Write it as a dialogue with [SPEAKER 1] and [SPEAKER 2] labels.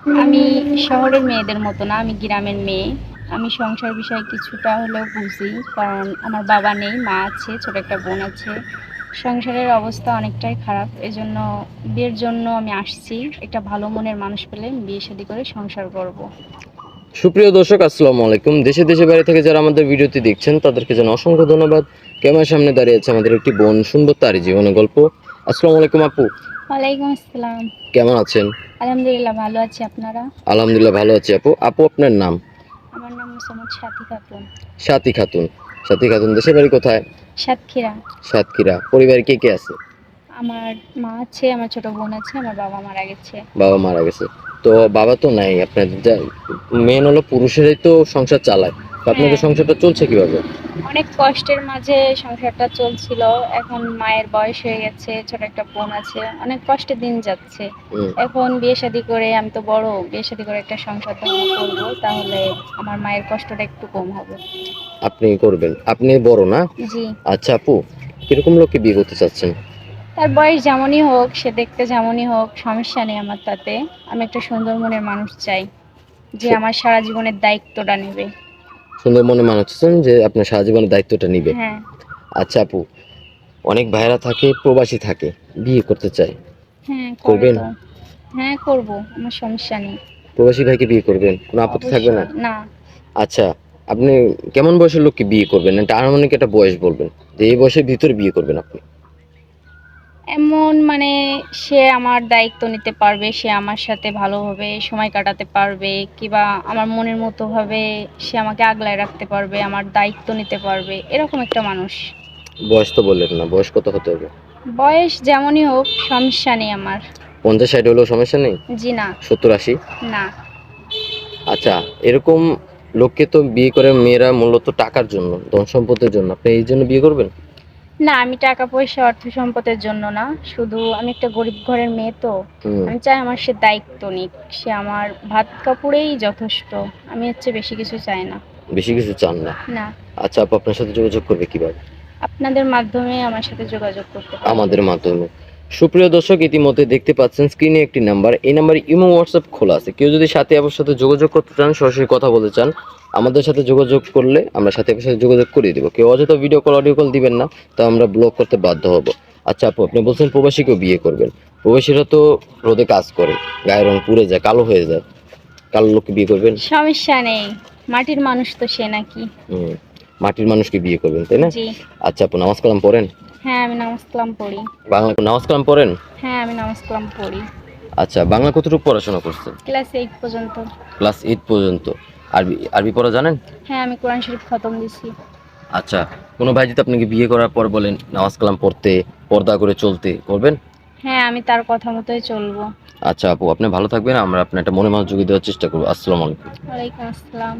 [SPEAKER 1] আমি শহরের মেয়েদের মতো না, আমি গ্রামের মেয়ে। আমি সংসার বিষয়ে কিছুটা হলেও বুঝি, কারণ আমার বাবা নেই, মা আছে, ছোট একটা বোন আছে। সংসারের অবস্থা অনেকটাই খারাপ, এজন্য বিয়ের জন্য আমি আসছি। একটা ভালো মনের মানুষ পেলে বিয়ে শাদী করে সংসার করব।
[SPEAKER 2] সুপ্রিয় দর্শক, আসসালামু আলাইকুম। দেশে দেশে বাইরে থেকে যারা আমাদের ভিডিওটি দেখছেন তাদেরকে যেন অসংখ্য ধন্যবাদ। ক্যামেরার সামনে দাঁড়িয়ে আছে আমাদের একটি বোন, সুন্দর তারই জীবনের গল্প। আসসালামু আলাইকুম আপু,
[SPEAKER 1] ওয়ালাইকুম আসসালাম।
[SPEAKER 2] কেমন আছেন?
[SPEAKER 1] আলহামদুলিল্লাহ, ভালো আছি। আপনারা?
[SPEAKER 2] আলহামদুলিল্লাহ ভালো আছি আপু। আপু, আপনার নাম?
[SPEAKER 1] আমার নাম মোসাম্মদ সাথী খাতুন।
[SPEAKER 2] সাথী খাতুন। সাথী খাতুন, দেশের বাড়ি কোথায়?
[SPEAKER 1] সাতক্ষীরা।
[SPEAKER 2] সাতক্ষীরা। পরিবারে কে কে আছে?
[SPEAKER 1] আমার মা আছে, আমার ছোট বোন আছে, আমার বাবা মারা গেছে।
[SPEAKER 2] বাবা মারা গেছে। তো বাবা তো নাই আপনাদের, মেন হলো পুরুষেরাই তো সংসার চালায়। তো আপনাদের
[SPEAKER 1] হ্যাঁ,
[SPEAKER 2] সংসারটা চলছে কিভাবে?
[SPEAKER 1] অনেক কষ্টের মাঝে সংসারটা চলছিল। এখন মায়ের বয়স হয়ে গেছে, ছোট একটা বোন আছে, অনেক কষ্টে দিন যাচ্ছে।
[SPEAKER 2] হুম।
[SPEAKER 1] এখন বিয়ে শাদী করে, আমি তো বড়, বিয়ে শাদী করে একটা সংসার ধারণ করবো, তাহলে আমার মায়ের কষ্টটা একটু কম হবে।
[SPEAKER 2] আপনি করবেন, আপনি বড় না?
[SPEAKER 1] জি।
[SPEAKER 2] আচ্ছা আপু, কিরকম লোককে বিয়ে করতে চাচ্ছেন?
[SPEAKER 1] তার বয়স যেমনই হোক, সে দেখতে যেমনই হোক, সমস্যা নেই আমার তাতে। আমি একটা সুন্দর মনের মানুষ চাই, যে আমার সারা জীবনের দায়িত্বটা নেবে।
[SPEAKER 2] সুন্দর মনে মানুষ আছেন যে আপনার সারা জীবনের দায়িত্বটা নিবে।
[SPEAKER 1] হ্যাঁ।
[SPEAKER 2] আচ্ছা আপু, অনেক ভাইরা থাকে, প্রবাসী থাকে, বিয়ে করতে চায়,
[SPEAKER 1] হ্যাঁ, করে
[SPEAKER 2] করবেন?
[SPEAKER 1] তো। হ্যাঁ, করব, আমার সমস্যা নেই।
[SPEAKER 2] প্রবাসী ভাইকে বিয়ে করবেন, কোনো আপত্তি থাকবে না?
[SPEAKER 1] অবশ্যই না।
[SPEAKER 2] আচ্ছা, আপনি কেমন বয়সের লোককে বিয়ে করবেন? এটা আনুমানিক একটা বয়স বলবেন, যে এই বয়সের ভিতরে বিয়ে করবেন আপনি।
[SPEAKER 1] এমন মানে, সে আমার দায়িত্ব নিতে পারবে, সে আমার সাথে ভালোভাবে সময় কাটাতে পারবে, কিংবা আমার মনের মতো ভাবে সে আমাকে আগলায় রাখতে পারবে, আমার দায়িত্ব নিতে পারবে, এরকম একটা মানুষ।
[SPEAKER 2] বয়স তো বললেন না, বয়স কত হতে হবে?
[SPEAKER 1] বয়স যেমনই হোক, সমস্যা নেই আমার।
[SPEAKER 2] 50-60 হলেও সমস্যা নেই?
[SPEAKER 1] জি না।
[SPEAKER 2] 70-80?
[SPEAKER 1] না।
[SPEAKER 2] আচ্ছা, এরকম লোককে তো বিয়ে করে মেয়েরা মূলত টাকার জন্য, ধন সম্পদের জন্য। আপনি এই জন্য বিয়ে করবেন?
[SPEAKER 1] না, আমি টাকা পয়সা অর্থ সম্পদের জন্য না, শুধু আমি একটা গরিব ঘরের মেয়ে তো।
[SPEAKER 2] হুম।
[SPEAKER 1] আমি চাই আমার সে দায়িত্ব নিক, সে আমার ভাত কাপড়েই যথেষ্ট। আমি হচ্ছে বেশি কিছু চাই না।
[SPEAKER 2] বেশি কিছু চান না?
[SPEAKER 1] না।
[SPEAKER 2] আচ্ছা আপু, আপনার সাথে যোগাযোগ করবে কিভাবে?
[SPEAKER 1] আপনাদের মাধ্যমে আমার সাথে যোগাযোগ করতে পারবে।
[SPEAKER 2] আমাদের মাধ্যমে। সুপ্রিয় দর্শক, ইতিমধ্যে দেখতে পাচ্ছেন স্ক্রিনে একটি নাম্বার। এই নাম্বারে ইমো হোয়াটসঅ্যাপ খোলা আছে। কেউ যদি সাথে আপুর সাথে যোগাযোগ করতে চান, সরাসরি কথা বলতে চান, আমাদের সাথে যোগাযোগ করলে আমরা সাথে আপুর সাথে যোগাযোগ করে দিব। কেউ অযথা ভিডিও কল, অডিও কল দিবেন না, তা আমরা ব্লক করতে বাধ্য হব। আচ্ছা আপু, আপনি বলছেন প্রবাসীকেও বিয়ে করবেন। প্রবাসীরা তো রোদে কাজ করে, গায়ের রং পুড়ে যায়, কালো হয়ে যায়। কালো লোককে বিয়ে করবেন?
[SPEAKER 1] সমস্যা নেই, মাটির মানুষ তো সে নাকি।
[SPEAKER 2] হুম। মাটির মানুষকে বিয়ে করবেন, তাই না?
[SPEAKER 1] জি।
[SPEAKER 2] আচ্ছা আপু, নামাজ কালাম পড়েন?
[SPEAKER 1] হ্যাঁ, আমি নামাজ কালাম পড়ি।
[SPEAKER 2] বাংলা নামাজ কালাম পড়েন?
[SPEAKER 1] হ্যাঁ, আমি নামাজ কালাম পড়ি।
[SPEAKER 2] আচ্ছা, বাংলা কতটুকু পড়াশোনা করছেন?
[SPEAKER 1] ক্লাস 8 পর্যন্ত।
[SPEAKER 2] ক্লাস 8 পর্যন্ত। আরবি আরবি পড়া জানেন?
[SPEAKER 1] হ্যাঁ, আমি কোরআন শরীফ খতম দিছি।
[SPEAKER 2] আচ্ছা, কোনো ভাই যদি আপনাকে বিয়ে করার পর বলেন নামাজ কালাম পড়তে, পর্দা করে চলতে, করবেন?
[SPEAKER 1] হ্যাঁ, আমি তার কথা মতোই চলবো।
[SPEAKER 2] আচ্ছা আপু, আপনি ভালো থাকবেন। আমরা আপনার একটা মনে মনোযোগী দেওয়ার চেষ্টা করবো। আসসালামু আলাইকুম।
[SPEAKER 1] ওয়ালাইকুম আসসালাম।